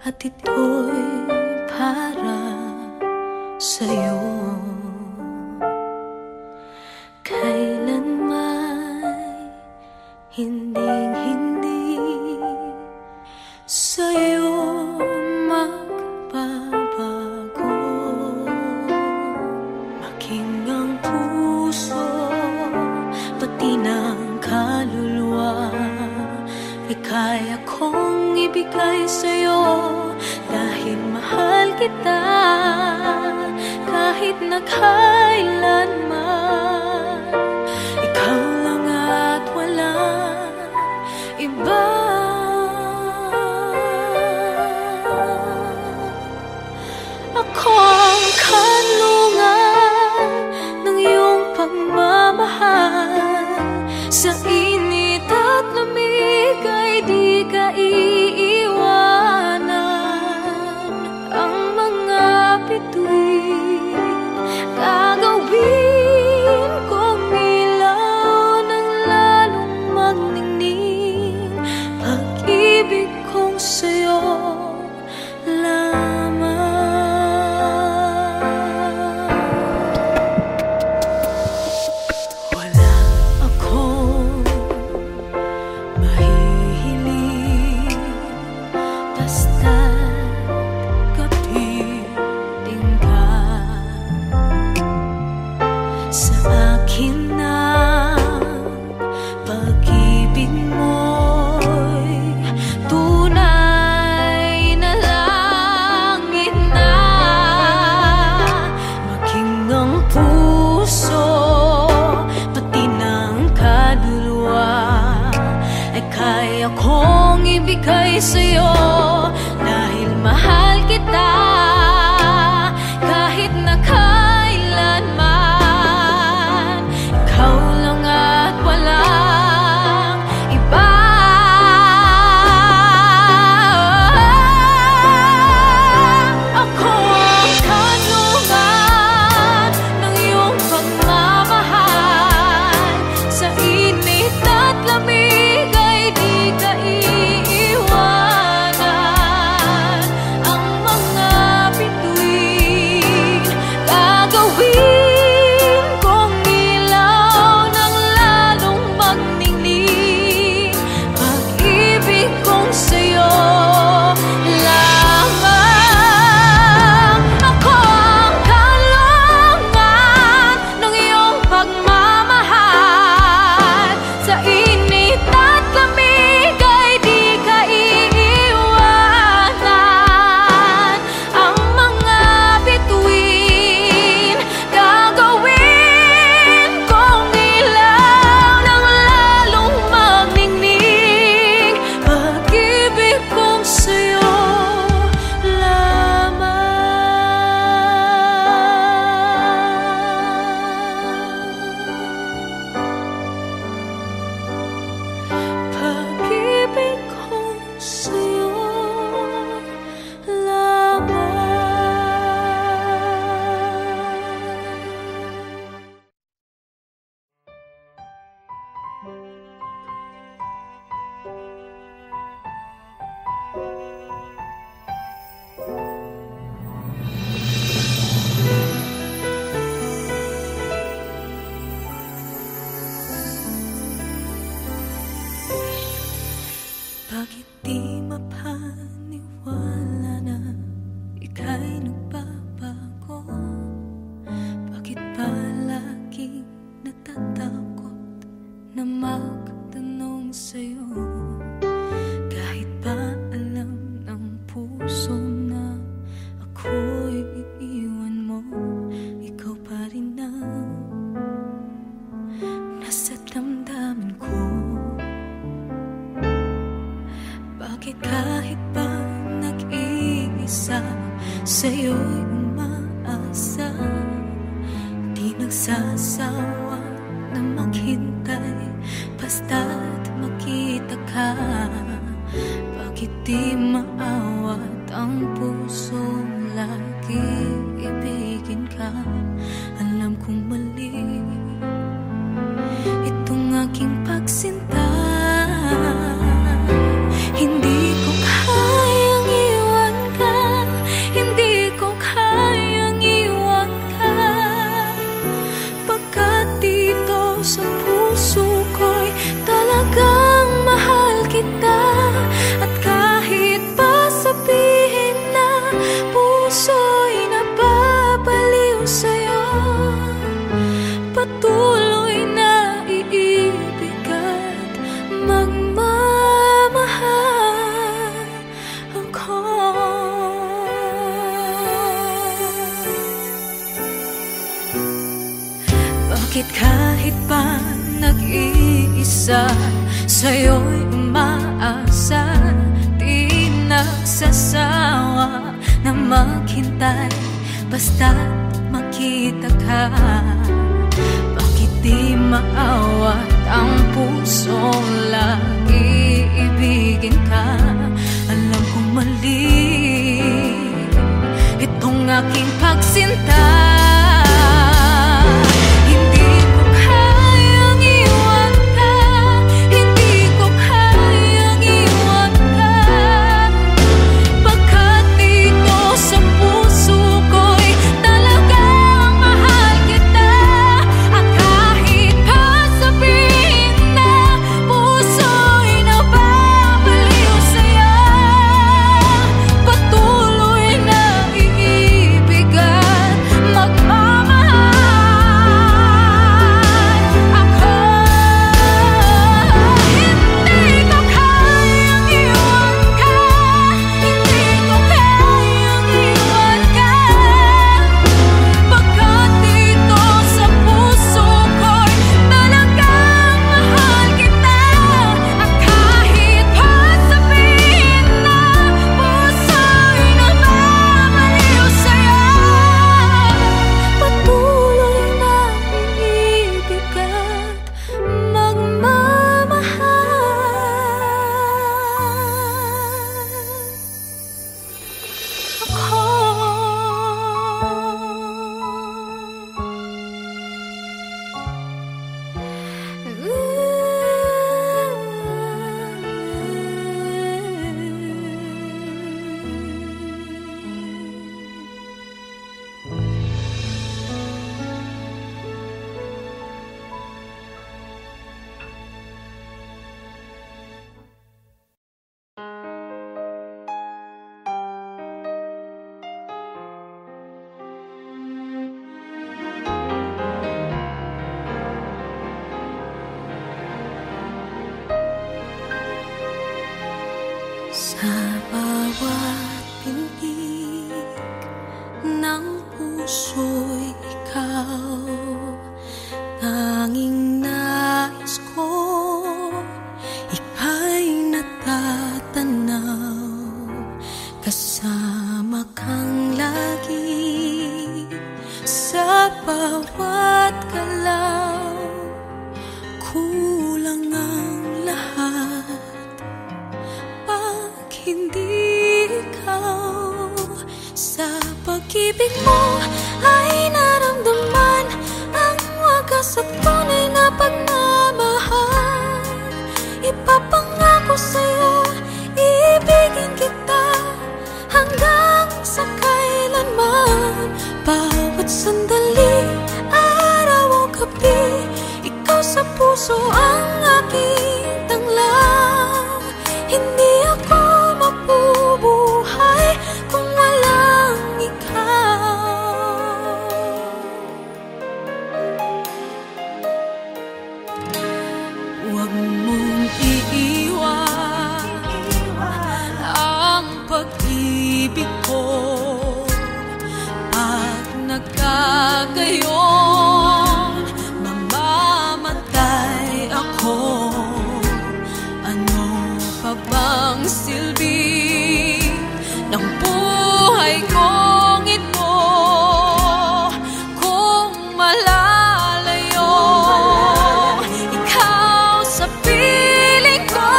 at ito'y para sa'yo. Kailanman hinding-hindi sa'yo magbabago. Maging ang puso, pati ng kaluluwa, ay kaya kong ibigay sa'yo dahil mahal kita kahit na kailanman. Ikaw lang at walang iba. Ako ang kanlungan ng iyong pagmamahal. Sa init at lamig ay di ka iiwanan. Ang mga bituin gagawin kong ilaw ng lalong magningning. Pag-ibig kong sa'yo lamang. Wala akong mahihiling, basta't kapiling ka. Sa akin ang pag-ibig mo'y tunay na langit na. Maging ang puso, pati ng kaluluwa, ay kaya kong ibigay sa'yo dahil mahal kita kahit na kailanman. Ikaw lang at walang iba. Ako ang kanlungan ng iyong pagmamahal. Sa init at lamig ay di ka iiwanan. Ang mga bituin gagawin kong ilaw ng lalong magningning. Pag-ibig kong sa'yo lamang. Ako ang kalungan ng iyong pagmamahal. Sa init at lamig ay di ka iiwanan. Ang mga bituin gagawin kong ilaw ng lalong magningning. Pag-ibig kong sa'yo lamang. Pag-ibig kong sa'yo lamang. Bakit di mapaniwala na ika'y nagbabago? Bakit palaging natatakot na magtanong sa'yo? Kahit ba alam ng puso na ako'y iiwan mo, ikaw pa rin ang nasa damdamin ko. Bakit kahit pa nag-iisa sa'yo'y umaasa, di nagsasawa na maghintay basta't makita ka? Bakit di maawat ang puso lagi ibigin ka? Alam kong mali itong aking pagsinta. Hindi ko kayang iwan patuloy na iibig at magmamahal ako. Bakit kahit pa nag-iisa, sa'yo'y umaasa, di nagsasawa na maghintay basta't makita ka? Bakit di maawat ang pusong lagi ibigin ka? Alam kong mali itong aking pagsinta. Sa bawat pintig ng puso'y ikaw, tanging nais ko, ika'y natatanaw. Kasama kang lagi sa bawat galaw, kulang ang lahat hindi ikaw. Sa pag-ibig mo ay naramdaman ang wagas at tunay na pagmamahal. Ipapangako sa'yo, ibigin kita hanggang sa kailanman. Bawat sandali, araw o gabi, ikaw sa puso ang aking tanglaw. Hindi ako mabubuhay kung walang ikaw. Huwag mong iiwan ang pag-ibig ko. Pag nagkagayon, mamamatay ako. Ano pa bang silbi ng buhay kong ito kung malalayo ikaw sa piling ko?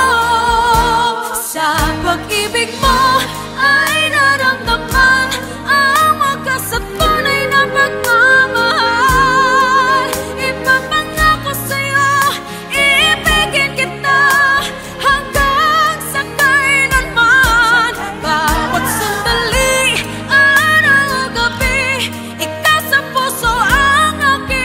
Sa pag-ibig mo ay naramdaman ang wagas at tunay na pagmamahal. Ipapangako sa'yo, ibigin kita hanggang sa kailanman. Bawat sandali, araw o gabi, ikaw sa puso ang aking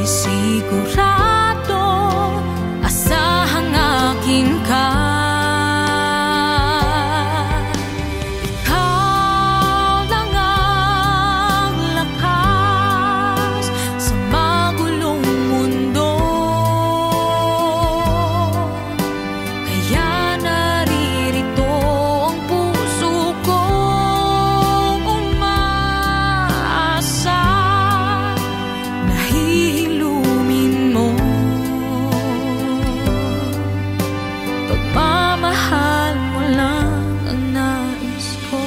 Sigurado, asahang akin ka. Ikaw lang ang lakas sa magulong mundo. Kaya naririto ang puso kong umaasa. Nahihilumin mo, pagmamahal mo lang ang nais ko.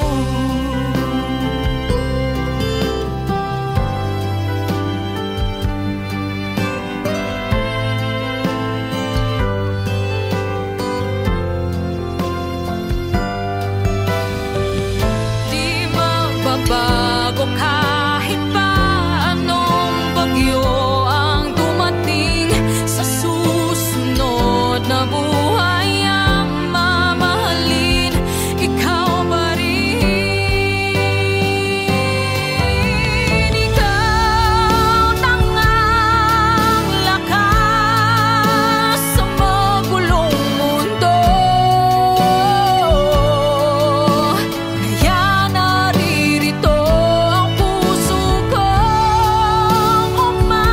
Di magbabago kahit pa anong bagyo ang dumating sa susunod na buhay ang mamahalin. Ikaw pa rin. Ikaw lang ang lakas sa magulong mundo. Kaya naririto ang puso kong umaasa.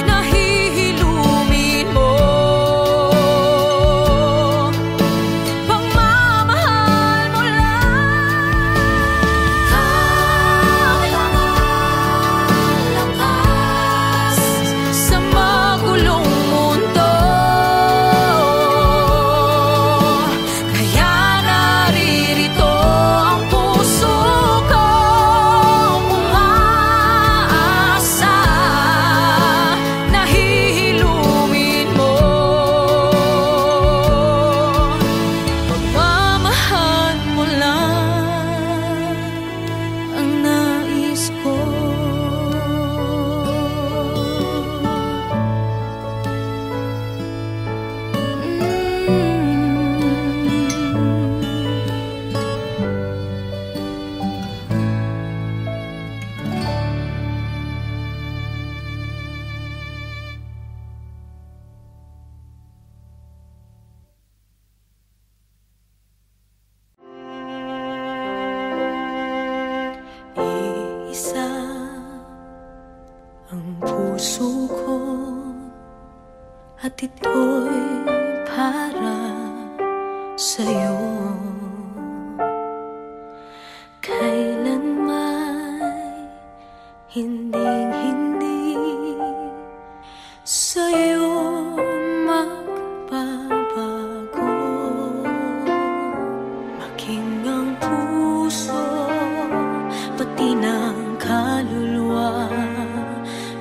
Nahihilumin mo, pagmamahal mo lang. Ikaw lang ang lakas sa magulong mundo. Kaya naririto ang puso kong umaasa. Nahihilumin mo, pagmamahal mo lang ang nais ko. Iisa ang puso ko at ito'y para sa'yo. Kailanman hinding-hindi sa'yo magbabago. Maging ang puso pati ng kaluluwa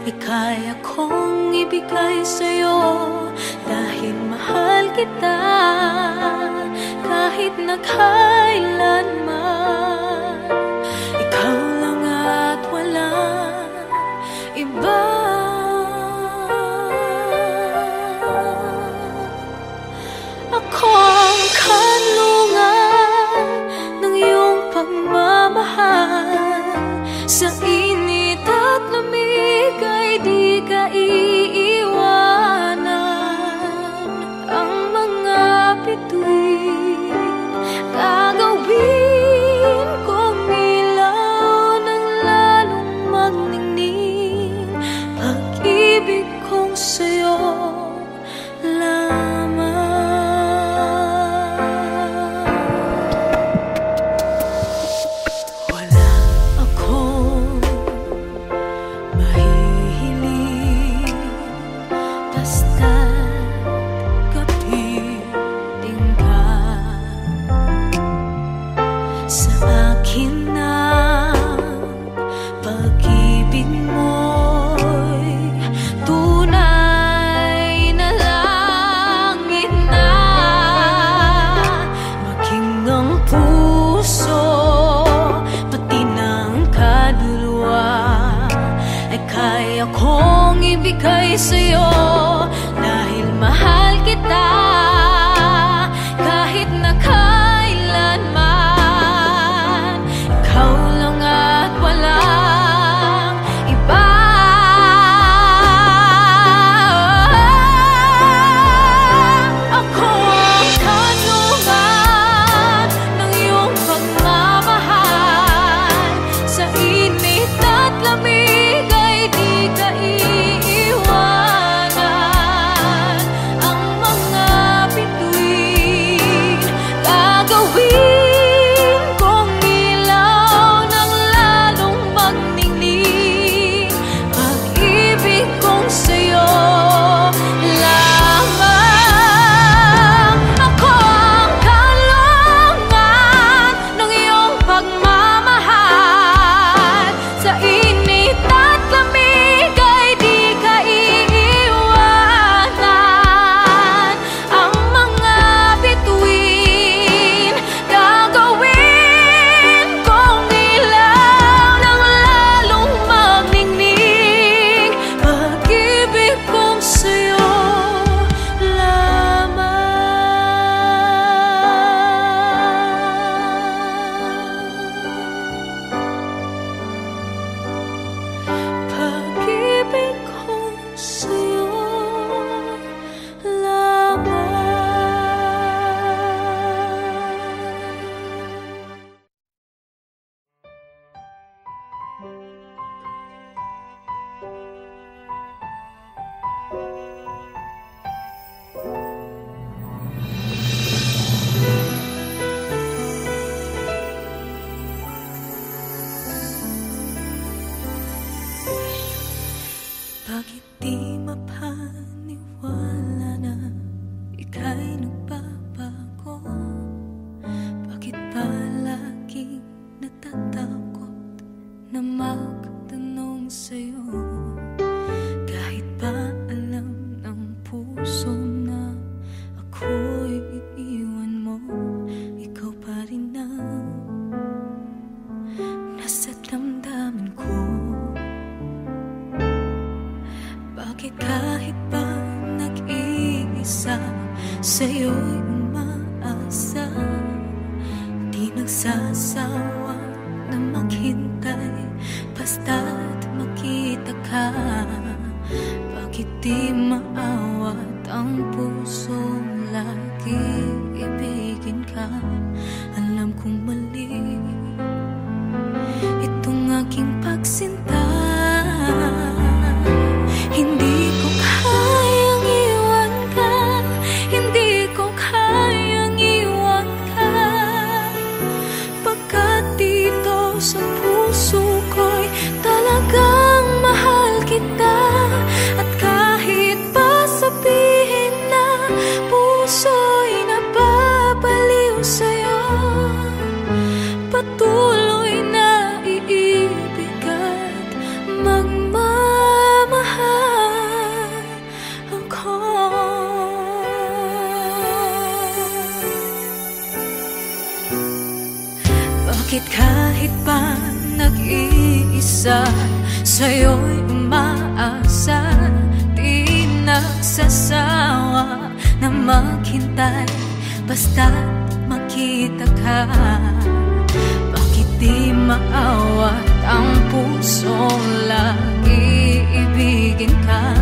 ay kaya kong ibigay sa'yo dahil mahal kita kahit na kailanman. Ikaw lang at walang iba. Ako ang kanlungan ng iyong pagmamahal. Sa init at lamig ay di ka iiwanan. Ang mga bituin gagawin kong ilaw ng lalong magningning. Pag-ibig kong sa'yo lamang. Wala akong mahihiling, basta't kapiling ka. Sa akin ang pag-ibig mo'y tunay na langit na. Maging ang puso pati ng kaluluwa ay kaya kong ibigay sa'yo dahil mahal kita kahit na kailanman. Ikaw lang at walang Bakit di mapaniwala na ika'y nagbabago? Bakit palaging natatakot na magtanong sa'yo? Kahit ba alam ng puso na ako'y iiwan mo, ikaw pa rin ang nasa damdamin ko. Bakit kahit ba nag-iisa, sa'yo'y umaasa, di nagsasawa na maghintay basta't makita ka? Bakit di maawat ang puso, lagi ibigin ka? Alam kong mali itong aking pagsinta. Hindi ko kayang iwan ka, hindi ko kayang iwan ka, pagkat dito sa puso ko'y talagang mahal kita. At kahit pa sabihin na puso'y napapaliw sa'yo, patuloy na iibig at magmamahal ako. Bakit kahit pa nag-iisa, sa'yo'y umaasa, di nagsasawa na maghintay basta't makita ka? Bakit di maawat ang puso, lagi ibigin ka?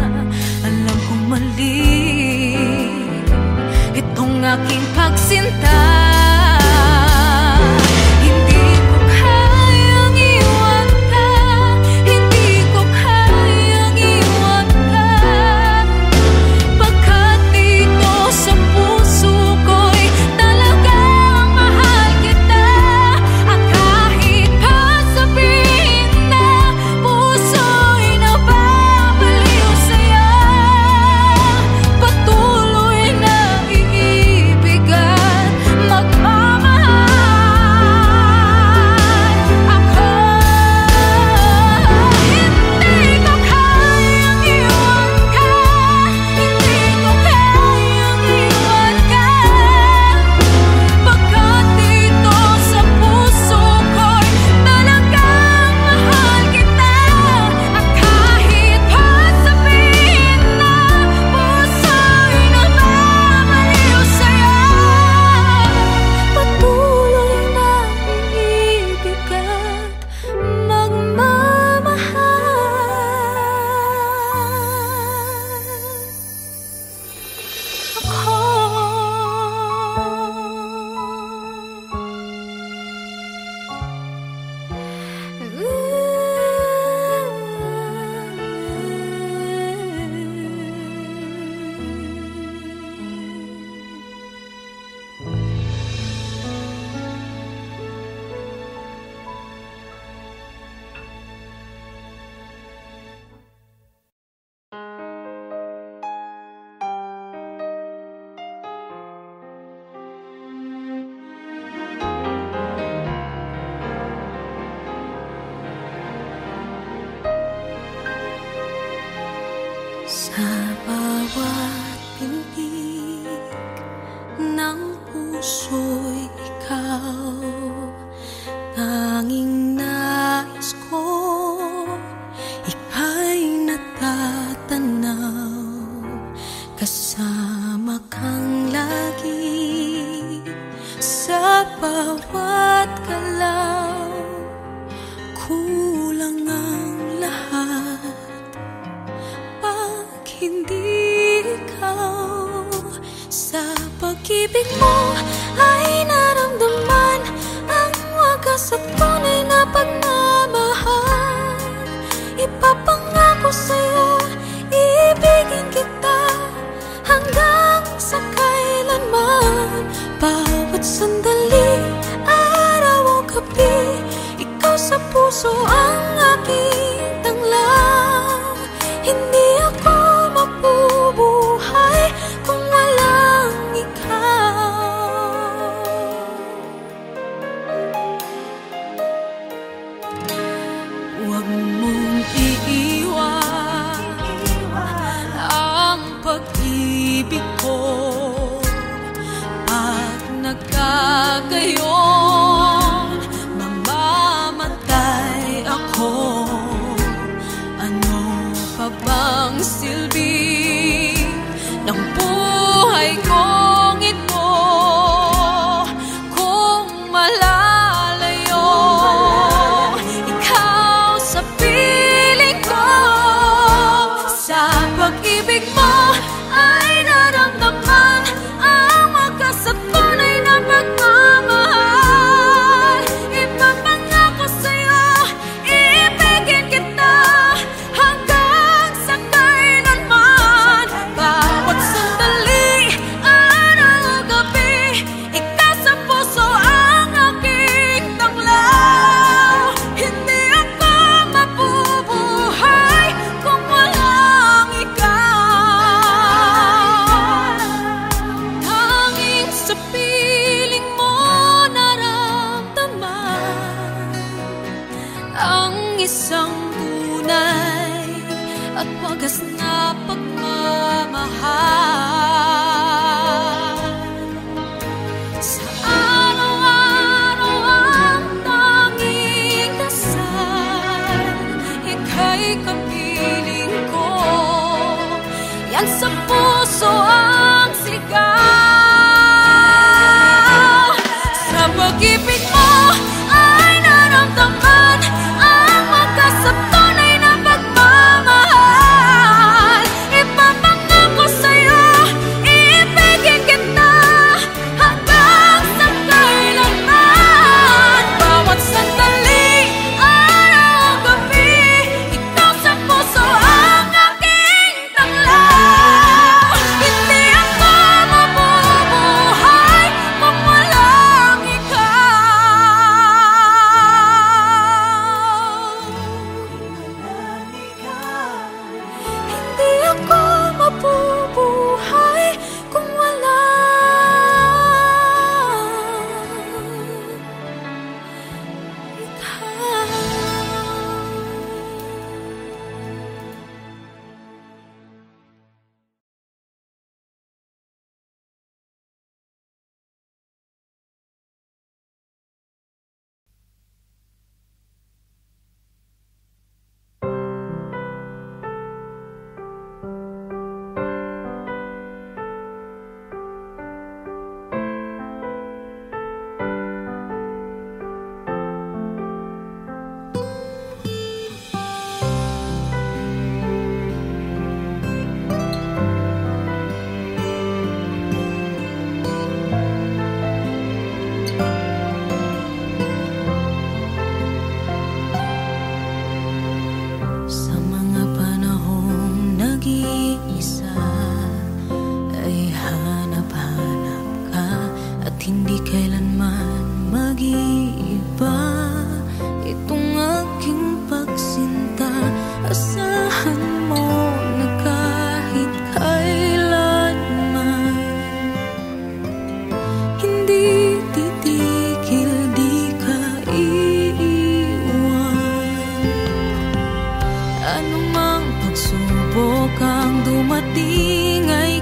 Alam kong mali itong aking pagsinta. Hindi ko kayang iwan ka, hindi ko kayang iwan ka, pagkat dito sa puso ko'y talagang mahal kita. At kahit pa sabihin na puso'y napapaliw sa'yo, patuloy na iibig at magmamahal ako. Hindi ko kayang iwan ka, hindi ko kayang iwan ka, pagkat dito sa puso ko'y talagang mahal kita. At kahit pa sabihin na puso'y napapaliw sa'yo, patuloy na iibig at sa bawat pintig ng puso'y ikaw, tanging nais ko ika'y natatanaw, kasama kang lagi sa bawat galaw. Kulang ang lahat pag hindi ikaw. Sa pag-ibig mo ay naramdaman ang wagas at tunay na pagmamahal. Ipapangako sa'yo, iibigin kita hanggang sa kailanman. Bawat sandali, araw o gabi, ikaw sa puso ang aking tanglaw. Hindi pa bang silbi ng buhay kong ito kung malalayo ikaw sa piling ko? Sa pag-ibig mo ay naramdaman ang wagas at tunay na pagmamahal. Ipapangako sa'yo, ibigin kita hanggang sa kailanman. Bawat sandali, araw o gabi, ikaw sa puso ang aking tanglaw. Hindi ako mabubuhay kung walang ikaw. Tanging sa piling mo naramdaman ang isang tunay at wagas na pagmamahal. Sa araw-araw ang tanging dasal, ika'y kapiling ko. Yan sa puso ang sigaw. Sa pag-ibig mo ay naramdaman ang wagas at tunay na pagmamahal. Ipapangako sa'yo, ibigin kita hanggang sa kailanman. Bawat sandali, araw o gabi, ikaw sa puso ang aking tanglaw. Hindi ako mabubuhay kung walang ikaw. Hindi ako mabubuhay kung walang ikaw. Sa mga panahong nag-iisa ay hanap-hanap ka at hindi kailanman mag-iiba. Itong aking pagsinta, asahan mo na kahit kailanman hindi titigil, di ka iiwan. Anumang pagsubok ang dumating ay